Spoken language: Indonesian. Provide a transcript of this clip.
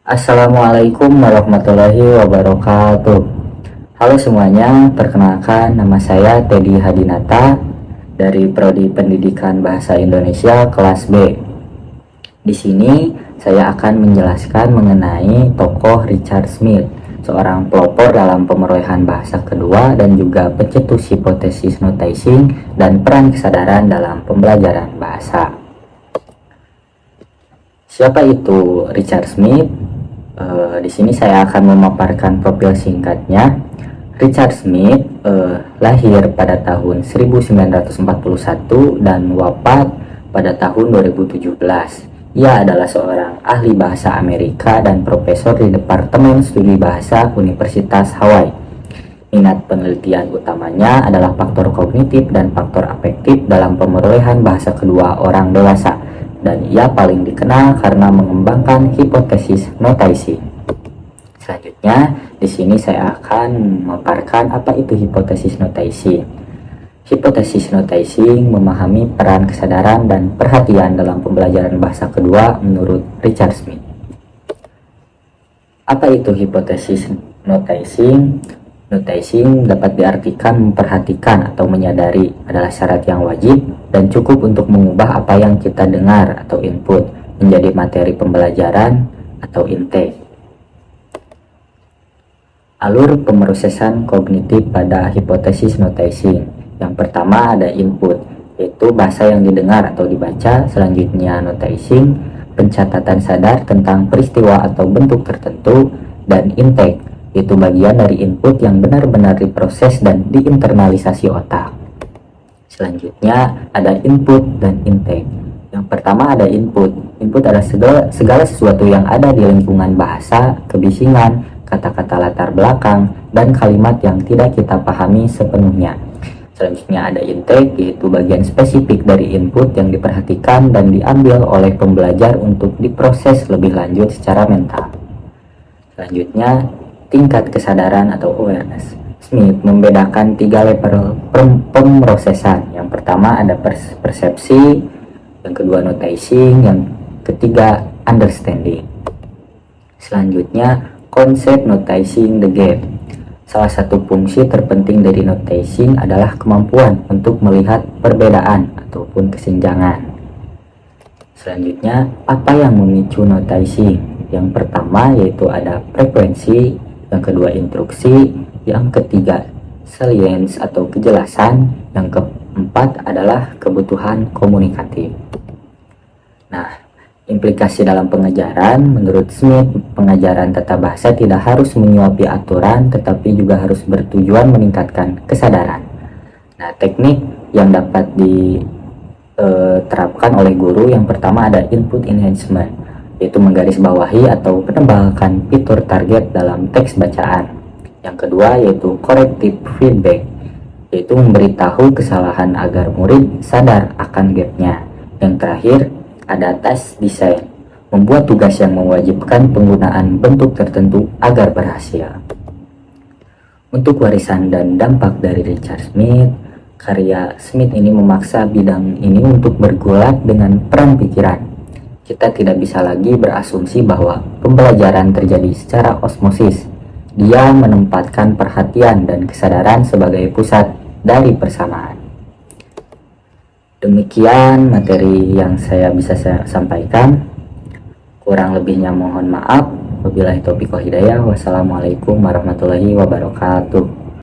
Assalamualaikum warahmatullahi wabarakatuh. Halo semuanya, perkenalkan nama saya Teddy Hadinata dari Prodi Pendidikan Bahasa Indonesia kelas B. Di sini saya akan menjelaskan mengenai tokoh Richard Smith, seorang pelopor dalam pemerolehan bahasa kedua dan juga pencetus hipotesis notating dan peran kesadaran dalam pembelajaran bahasa. Siapa itu Richard Smith? Di sini saya akan memaparkan profil singkatnya. Richard Smith lahir pada tahun 1941 dan wafat pada tahun 2017. Ia adalah seorang ahli bahasa Amerika dan profesor di Departemen Studi Bahasa Universitas Hawaii. Minat penelitian utamanya adalah faktor kognitif dan faktor afektif dalam pemerolehan bahasa kedua orang dewasa, dan ia paling dikenal karena mengembangkan hipotesis notating. Selanjutnya, di sini saya akan memaparkan apa itu hipotesis notating. Hipotesis notating memahami peran kesadaran dan perhatian dalam pembelajaran bahasa kedua menurut Richard Smith. Apa itu hipotesis notating? Notating dapat diartikan memperhatikan atau menyadari adalah syarat yang wajib dan cukup untuk mengubah apa yang kita dengar atau input menjadi materi pembelajaran atau intake. Alur pemrosesan kognitif pada hipotesis notating. Yang pertama ada input, yaitu bahasa yang didengar atau dibaca. Selanjutnya notating, pencatatan sadar tentang peristiwa atau bentuk tertentu. Dan intake, yaitu bagian dari input yang benar-benar diproses dan diinternalisasi otak. Selanjutnya ada input dan intake. Yang pertama ada input. Input adalah segala sesuatu yang ada di lingkungan bahasa, kebisingan, kata-kata latar belakang, dan kalimat yang tidak kita pahami sepenuhnya. Selanjutnya ada intake, yaitu bagian spesifik dari input yang diperhatikan dan diambil oleh pembelajar untuk diproses lebih lanjut secara mental. Selanjutnya, tingkat kesadaran atau awareness. Smith membedakan 3 level pemrosesan. Yang pertama ada persepsi, yang kedua notating, yang ketiga understanding. Selanjutnya, konsep notating the gap. Salah satu fungsi terpenting dari notating adalah kemampuan untuk melihat perbedaan ataupun kesenjangan. Selanjutnya, apa yang memicu notating? Yang pertama yaitu ada frekuensi, yang kedua instruksi, yang ketiga salience atau kejelasan, yang keempat adalah kebutuhan komunikatif. Nah, implikasi dalam pengajaran, menurut Smith, pengajaran tata bahasa tidak harus menyuapi aturan, tetapi juga harus bertujuan meningkatkan kesadaran. Nah, teknik yang dapat diterapkan oleh guru, yang pertama ada input enhancement, yaitu menggarisbawahi atau menebalkan fitur target dalam teks bacaan. Yang kedua yaitu corrective feedback, yaitu memberitahu kesalahan agar murid sadar akan gapnya. Yang terakhir ada task design, membuat tugas yang mewajibkan penggunaan bentuk tertentu agar berhasil. Untuk warisan dan dampak dari Richard Smith, karya Smith ini memaksa bidang ini untuk bergulat dengan peran pikiran. Kita tidak bisa lagi berasumsi bahwa pembelajaran terjadi secara osmosis. Dia menempatkan perhatian dan kesadaran sebagai pusat dari persamaan. Demikian materi yang saya bisa sampaikan. Kurang lebihnya mohon maaf. Wabillahi taufiq wal hidayah. Wassalamualaikum warahmatullahi wabarakatuh.